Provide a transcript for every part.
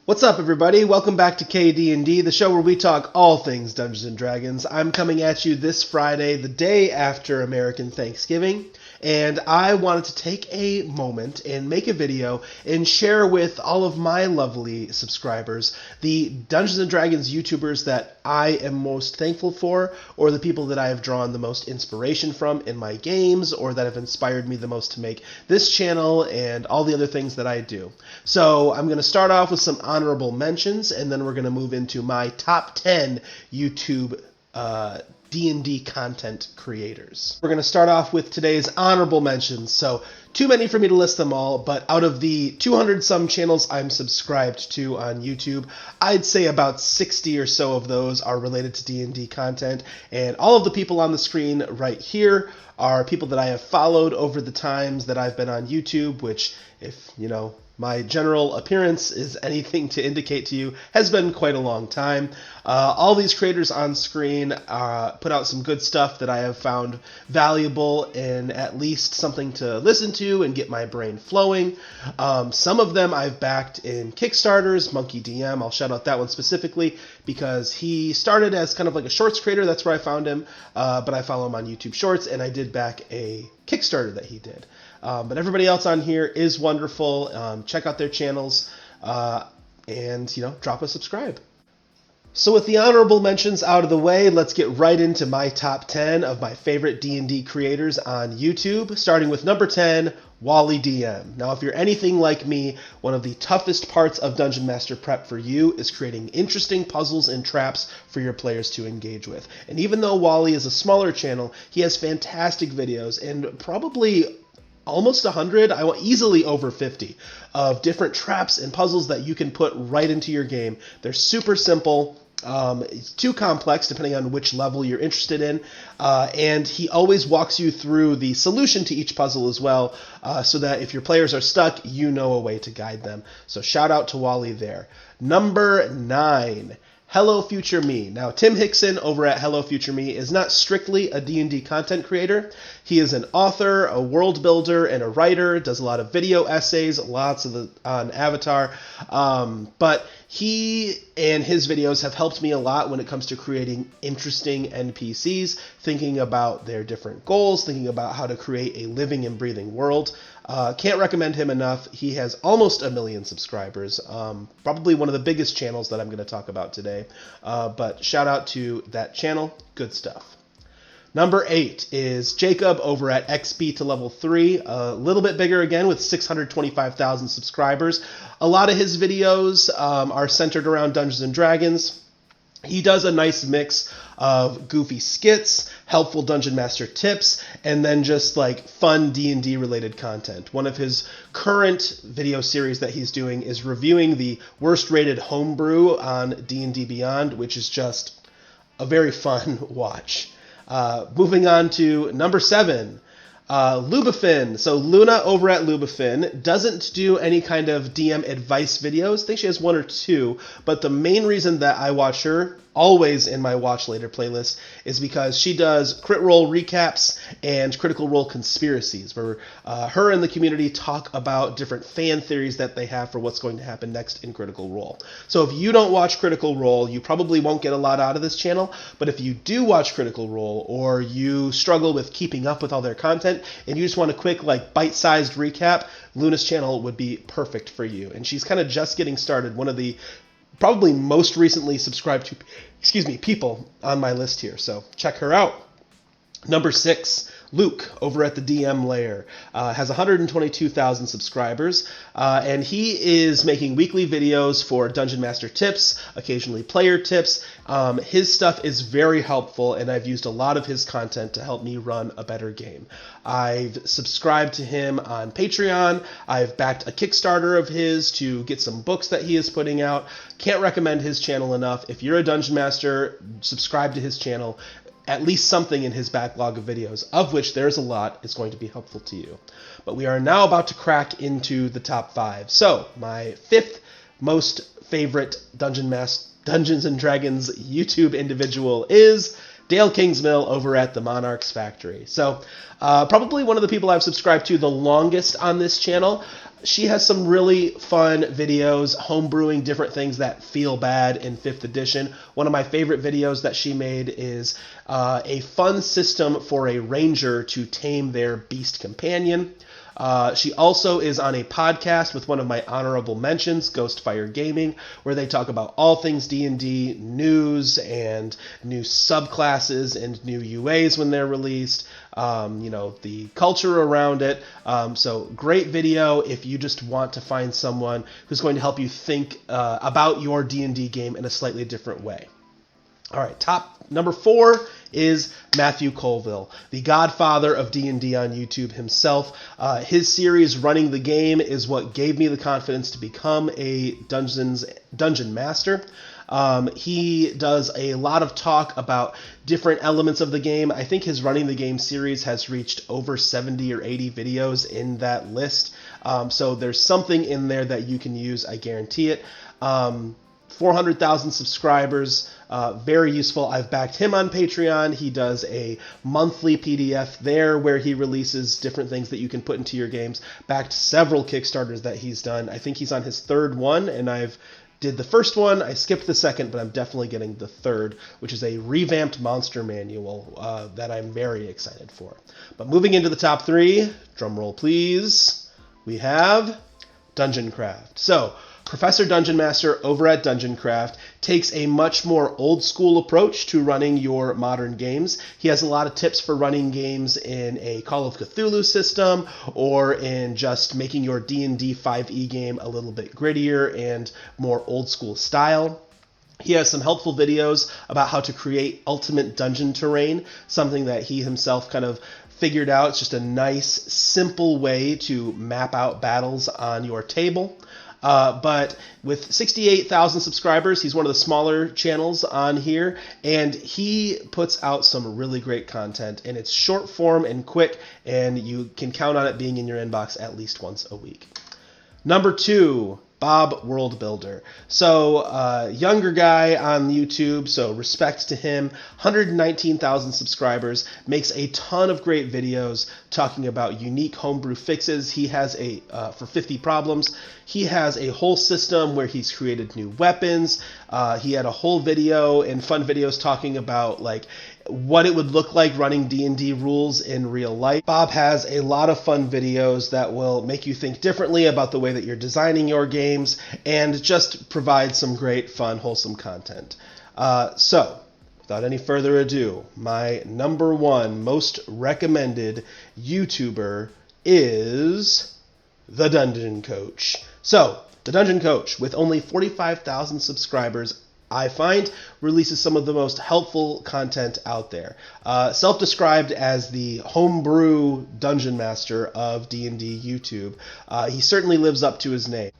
What's up, everybody? Welcome back to KD&D, the show where we talk all things Dungeons & Dragons. I'm coming at you this Friday, the day after American Thanksgiving, and I wanted to take a moment and make a video and share with all of my lovely subscribers the Dungeons & Dragons YouTubers that I am most thankful for, or the people that I have drawn the most inspiration from in my games, or that have inspired me the most to make this channel and all the other things that I do. So I'm going to start off with some honorable mentions, and then we're going to move into my top 10 YouTube D&D content creators. We're going to start off with today's honorable mentions. So too many for me to list them all, but out of the 200 some channels I'm subscribed to on YouTube, I'd say about 60 or so of those are related to D&D content, and all of the people on the screen right here are people that I have followed over the times that I've been on YouTube, which, if you know my general appearance is anything to indicate to you, has been quite a long time. All these creators on screen put out some good stuff that I have found valuable and at least something to listen to and get my brain flowing. Some of them I've backed in Kickstarters. Monkey DM, I'll shout out that one specifically because he started as kind of like a shorts creator. That's where I found him, but I follow him on YouTube Shorts, and I did back a Kickstarter that he did. But everybody else on here is wonderful. Check out their channels and, drop a subscribe. So with the honorable mentions out of the way, let's get right into my top 10 of my favorite D&D creators on YouTube, starting with number 10, Wally DM. Now, if you're anything like me, one of the toughest parts of Dungeon Master Prep for you is creating interesting puzzles and traps for your players to engage with. And even though Wally is a smaller channel, he has fantastic videos and probably almost 100, I want easily over 50, of different traps and puzzles that you can put right into your game. They're super simple. It's too complex depending on which level you're interested in, and he always walks you through the solution to each puzzle as well, so that if your players are stuck, you know a way to guide them. So shout out to Wally there. Number 9. Hello Future Me. Now, Tim Hickson over at Hello Future Me is not strictly a D&D content creator. He is an author, a world builder, and a writer, does a lot of video essays, lots of on Avatar, but he and his videos have helped me a lot when it comes to creating interesting NPCs, thinking about their different goals, thinking about how to create a living and breathing world. Can't recommend him enough. He has almost 1 million subscribers, probably one of the biggest channels that I'm going to talk about today, but shout out to that channel. Good stuff. Number 8 is Jacob over at XP to Level 3, a little bit bigger again with 625,000 subscribers. A lot of his videos are centered around Dungeons & Dragons. He does a nice mix of goofy skits, helpful Dungeon Master tips, and then just like fun D&D related content. One of his current video series that he's doing is reviewing the worst rated homebrew on D&D Beyond, which is just a very fun watch. Moving on to number 7, Lubafin. So Luna over at Lubafin doesn't do any kind of DM advice videos. I think she has 1 or 2, but the main reason that I watch her always in my Watch Later playlist is because she does crit roll recaps and critical role conspiracies, where her and the community talk about different fan theories that they have for what's going to happen next in Critical Role. So if you don't watch Critical Role, you probably won't get a lot out of this channel, but if you do watch Critical Role, or you struggle with keeping up with all their content, and you just want a quick, like, bite-sized recap, Luna's channel would be perfect for you. And she's kind of just getting started, one of the probably most recently subscribed to, people on my list here. So check her out. Number 6, Luke over at the DM Lair, has 122,000 subscribers, and he is making weekly videos for Dungeon Master tips, occasionally player tips. His stuff is very helpful, and I've used a lot of his content to help me run a better game. I've subscribed to him on Patreon. I've backed a Kickstarter of his to get some books that he is putting out. Can't recommend his channel enough. If you're a Dungeon Master, subscribe to his channel. At least something in his backlog of videos, of which there's a lot, is going to be helpful to you. But we are now about to crack into the top 5. So, my 5th most favorite Dungeons & Dragons YouTube individual is Dale Kingsmill over at the Monarchs Factory. So probably one of the people I've subscribed to the longest on this channel. She has some really fun videos, homebrewing different things that feel bad in 5th edition. One of my favorite videos that she made is a fun system for a ranger to tame their beast companion. She also is on a podcast with one of my honorable mentions, Ghostfire Gaming, where they talk about all things D&D, news and new subclasses and new UAs when they're released, the culture around it. So great video if you just want to find someone who's going to help you think about your D&D game in a slightly different way. All right, number 4 is Matthew Colville, the godfather of D&D on YouTube himself. His series, Running the Game, is what gave me the confidence to become a dungeon master. He does a lot of talk about different elements of the game. I think his Running the Game series has reached over 70 or 80 videos in that list. So there's something in there that you can use, I guarantee it. 400,000 subscribers, very useful. I've backed him on Patreon. He does a monthly PDF there where he releases different things that you can put into your games. Backed several Kickstarters that he's done. I think he's on his 3rd one, and I've did the first one. I skipped the second, but I'm definitely getting the 3rd, which is a revamped monster manual that I'm very excited for. But moving into the top 3, drum roll please, we have Dungeon Craft. So Professor Dungeon Master over at Dungeon Craft takes a much more old school approach to running your modern games. He has a lot of tips for running games in a Call of Cthulhu system or in just making your D&D 5e game a little bit grittier and more old school style. He has some helpful videos about how to create ultimate dungeon terrain, something that he himself kind of figured out. It's just a nice, simple way to map out battles on your table. But with 68,000 subscribers, he's one of the smaller channels on here, and he puts out some really great content, and it's short form and quick, and you can count on it being in your inbox at least once a week. Number 2, Bob World Builder. So younger guy on YouTube, so respect to him. 119,000 subscribers, makes a ton of great videos talking about unique homebrew fixes. He has for 50 problems, he has a whole system where he's created new weapons. He had a whole video and fun videos talking about what it would look like running D&D rules in real life. Bob has a lot of fun videos that will make you think differently about the way that you're designing your games and just provide some great, fun, wholesome content. So, without any further ado, my number 1 most recommended YouTuber is The Dungeon Coach. So, The Dungeon Coach, with only 45,000 subscribers, I find releases some of the most helpful content out there. Self-described as the homebrew dungeon master of D&D YouTube, he certainly lives up to his name.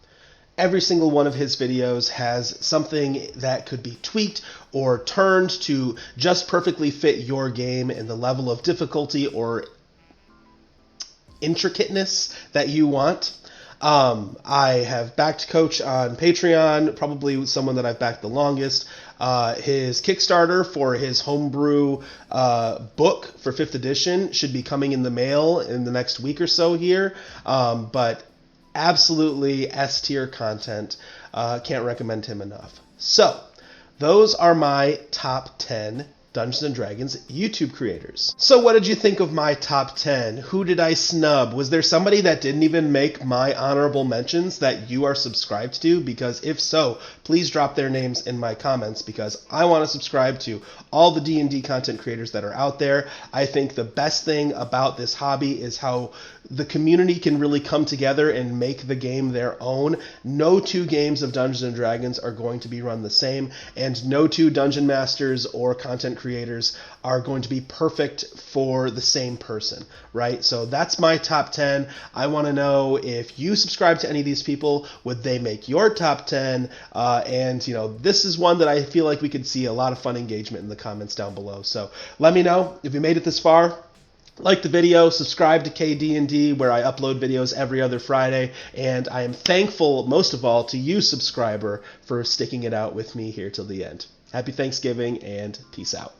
Every single one of his videos has something that could be tweaked or turned to just perfectly fit your game and the level of difficulty or intricateness that you want. I have backed Coach on Patreon, probably someone that I've backed the longest. His Kickstarter for his homebrew book for 5th edition should be coming in the mail in the next week or so here. But absolutely S-tier content. Can't recommend him enough. So, those are my top 10 Dungeons & Dragons YouTube creators. So what did you think of my top 10? Who did I snub? Was there somebody that didn't even make my honorable mentions that you are subscribed to? Because if so, please drop their names in my comments because I want to subscribe to all the D&D content creators that are out there. I think the best thing about this hobby is how the community can really come together and make the game their own. No 2 games of Dungeons & Dragons are going to be run the same, and no 2 dungeon masters or content creators are going to be perfect for the same person, right? So that's my top 10. I want to know if you subscribe to any of these people, would they make your top 10? And this is one that I feel like we could see a lot of fun engagement in the comments down below. So let me know if you made it this far. Like the video, subscribe to KD&D where I upload videos every other Friday, and I am thankful most of all to you, subscriber, for sticking it out with me here till the end. Happy Thanksgiving and peace out.